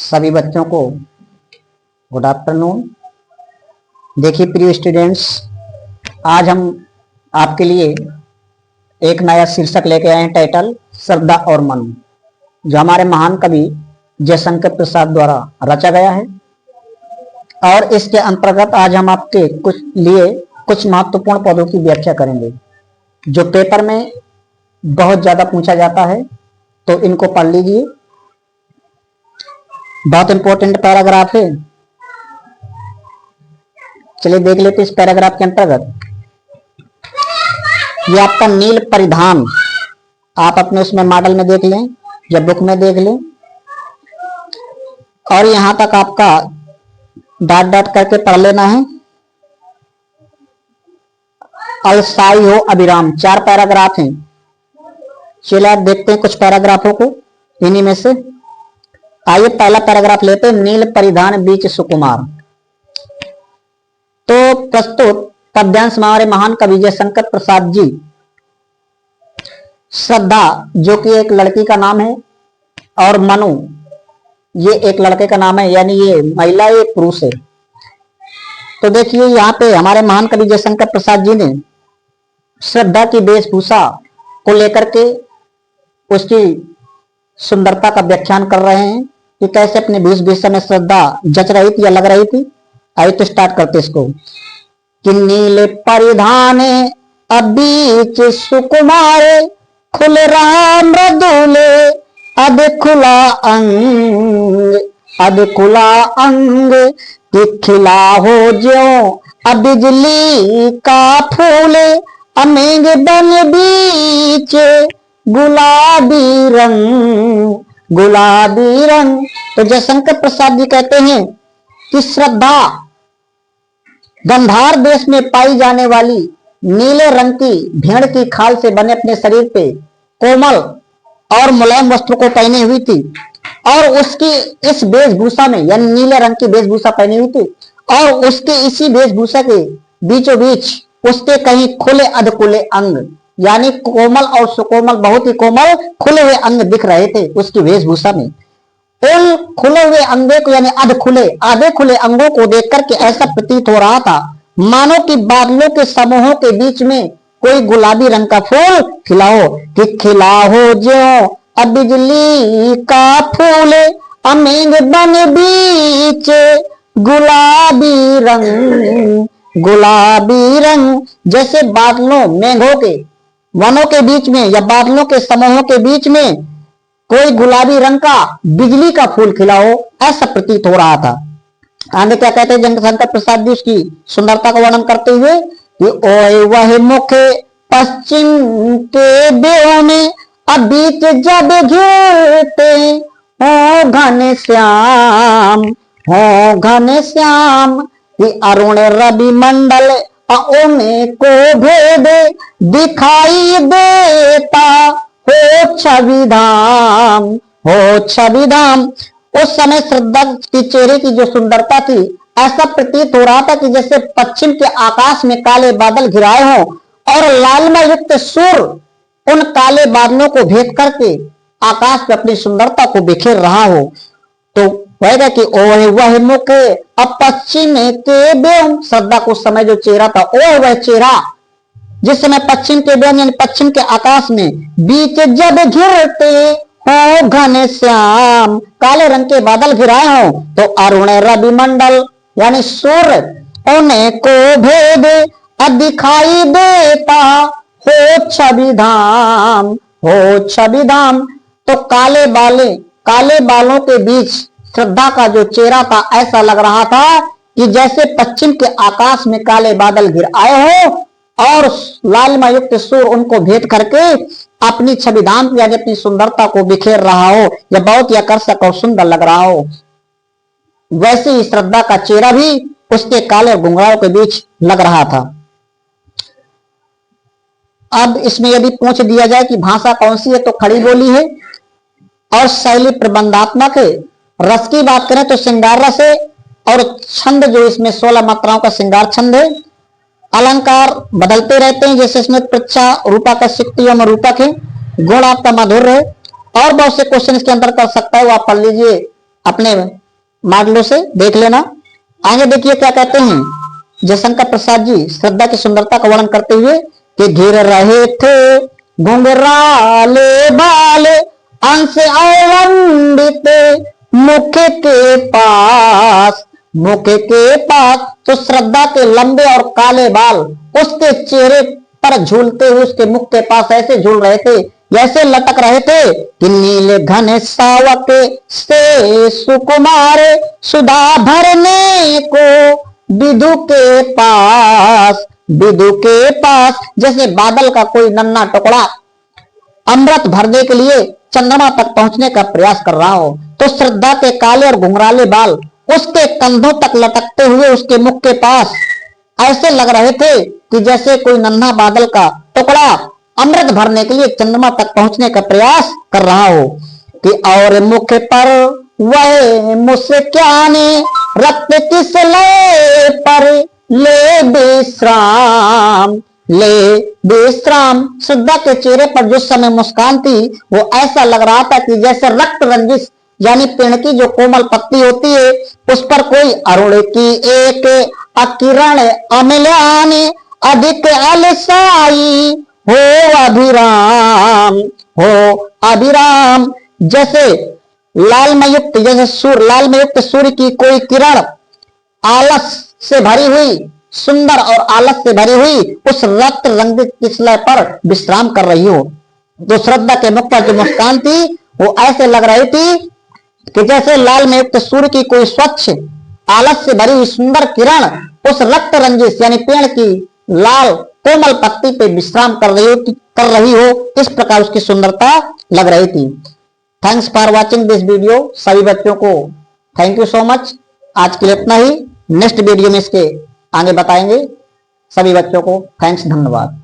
सभी बच्चों को गुड आफ्टरनून। देखिए प्रिय स्टूडेंट्स, आज हम आपके लिए एक नया शीर्षक लेके आए हैं, टाइटल श्रद्धा और मन, जो हमारे महान कवि जयशंकर प्रसाद द्वारा रचा गया है। और इसके अंतर्गत आज हम आपके कुछ महत्वपूर्ण पदों की व्याख्या करेंगे जो पेपर में बहुत ज्यादा पूछा जाता है, तो इनको पढ़ लीजिए। बहुत इंपॉर्टेंट पैराग्राफ है। चलिए देख लेते इस पैराग्राफ के अंतर्गत। ये आपका नील परिधान, आप अपने उसमें मॉडल में देख लें या बुक में देख लें, और यहां तक आपका डॉट डॉट करके पढ़ लेना है। अलसाई हो अभिराम, 4 पैराग्राफ हैं। चलिए आप देखते हैं कुछ पैराग्राफों को इन्हीं में से। आइए पहला पैराग्राफ लेते हैं, नील परिधान बीच सुकुमार। तो प्रस्तुत पद्यांश हमारे महान कवि जयशंकर प्रसाद जी। श्रद्धा जो कि एक लड़की का नाम है, और मनु ये एक लड़के का नाम है, यानी ये महिला ये पुरुष है। तो देखिए यहाँ पे हमारे महान कवि जयशंकर प्रसाद जी ने श्रद्धा की वेशभूषा को लेकर के उसकी सुंदरता का व्याख्यान कर रहे हैं कि कैसे अपने वेशभूषा में श्रद्धा जच रही थी या लग रही थी। आइए तो स्टार्ट करते इसको। कि नीले परिधान अबीच सुकुमारे, खुल रहा मृदुले अब खुला अंग, अब खुला अंग कि खिला हो ज्यों अब बिजली का फूले, अमेंग बन बीच गुलाबी रंग, गुलाबी रंग। तो जयशंकर प्रसाद जी कहते हैं कि श्रद्धा गंधार देश में पाई जाने वाली नीले रंग की भेड़ की खाल से बने अपने शरीर पे कोमल और मुलायम वस्त्र को पहने हुई थी, और उसकी इस वेशभूषा में यानी नीले रंग की वेशभूषा पहनी हुई थी, और उसके इसी वेशभूषा के बीचों बीच उसके कहीं खुले अधखुले अंग, यानी कोमल और सुकोमल, बहुत ही कोमल खुले हुए अंग दिख रहे थे उसकी वेशभूषा में। उन खुले हुए अंगों को यानी आधे खुले अंगों को देख करके ऐसा प्रतीत हो रहा था मानो कि बादलों के समूहों के बीच में कोई गुलाबी रंग का फूल खिला हो। कि खिला हो जो अब बिजली का फूल, अमेंग बन बीच गुलाबी रंग, गुलाबी रंग। जैसे बादलों मेघों के वनों के बीच में या बादलों के समूहों के बीच में कोई गुलाबी रंग का बिजली का फूल खिला हो, ऐसा प्रतीत हो रहा था। आगे क्या कहते हैं जयशंकर प्रसाद जी उसकी सुंदरता का वर्णन करते हुए कि ओए वह मुख पश्चिम के देव में अबीच जब घिरते हो घन श्याम, हो घन श्याम। कि अरुण रवि मंडल उन्हें को भेद दिखाई देता हो छवि धाम, हो छवि धाम। उस समय श्रद्धा की चेहरे की जो सुंदरता थी, ऐसा प्रतीत हो रहा था कि जैसे पश्चिम के आकाश में काले बादल घिराए हों और लालमय युक्त सूर्य उन काले बादलों को भेद करके आकाश में अपनी सुंदरता को बिखेर रहा हो। तो कहेगा कि ओ वह मुख अब पश्चिम के बेम, श्रद्धा को समय जो चेहरा था, ओ वह चेहरा जिस समय पश्चिम के बेम यानी पश्चिम के आकाश में बीच जब घिरते हो घन श्याम, काले रंग के बादल घिराए हो, तो अरुण रवि मंडल यानी सूर्य उन्हें को भेद दिखाई देता हो छवि धाम, हो छवि धाम। तो काले बालों के बीच श्रद्धा का जो चेहरा था, ऐसा लग रहा था कि जैसे पश्चिम के आकाश में काले बादल घिर आए हो और लालमय युक्त सूर्य उनको भेद करके अपनी छवि धाम यानी अपनी सुंदरता को बिखेर रहा हो, या बहुत ही आकर्षक और सुंदर लग रहा हो। वैसे ही श्रद्धा का चेहरा भी उसके काले घुंघराओं के बीच लग रहा था। अब इसमें यदि पूछ दिया जाए कि भाषा कौन सी है, तो खड़ी बोली है, और शैली प्रबंधात्मक है। रस की बात करें तो श्रृंगार रस है, और छंद जो इसमें 16 मात्राओं का श्रृंगार छंद है। अलंकार बदलते रहते हैं, जैसे इसमें प्रच्छा रूपक सिक्ति एवं रूपक है। गुण आपका मधुर है, और बहुत से क्वेश्चन इसके अंदर कर सकता है, वो आप पढ़ लीजिए अपने मॉडलों से देख लेना। आगे देखिए क्या कहते हैं जयशंकर प्रसाद जी श्रद्धा की सुंदरता का वर्णन करते हुए कि घिर रहे थे घुंघराले बाले अंश अवलंबित मुख के पास तो श्रद्धा के लंबे और काले बाल उसके चेहरे पर झूलते हुए उसके मुख के पास ऐसे झूल रहे थे, जैसे लटक रहे थे कि नीले घने सावक से सुकुमारे सुधा भरने को विदु के पास जैसे बादल का कोई नन्हा टुकड़ा अमृत भरने के लिए चंद्रमा तक पहुंचने का प्रयास कर रहा हो, तो श्रद्धा के काले और घुंघराले बाल उसके कंधों तक लटकते हुए उसके मुख के पास ऐसे लग रहे थे कि जैसे कोई नन्हा बादल का टुकड़ा अमृत भरने के लिए चंद्रमा तक पहुंचने का प्रयास कर रहा हो कि और मुख पर वह मुस्काने रक्त किस ले पर ले विश्राम। श्रद्धा के चेहरे पर जिस समय मुस्कान थी वो ऐसा लग रहा था कि जैसे रक्त रंजित यानी पेड़ की जो कोमल पत्ती होती है उस पर कोई अरुण की एक अकिरण अमिलान अधिक अलसाई हो अभिराम जैसे लालमयुक्त सूर्य की कोई किरण आलस से भरी हुई सुंदर और आलस से भरी हुई उस रक्त रंजित किसले पर विश्राम कर रही हो। जो श्रद्धा के मुख पर जो मुस्कान थी वो ऐसे लग रही थी कि जैसे लाल में युक्त सूर्य की कोई स्वच्छ आलस से भरी हुई सुंदर किरण उस रक्त रंजित यानी पेड़ की लाल कोमल पत्ती पे विश्राम कर रही हो, इस प्रकार उसकी सुंदरता लग रही थी। Thanks for watching this video. सभी बच्चों को थैंक यू सो मच। आज के लिए इतना ही, नेक्स्ट वीडियो में इसके आगे बताएंगे। सभी बच्चों को थैंक्स, धन्यवाद।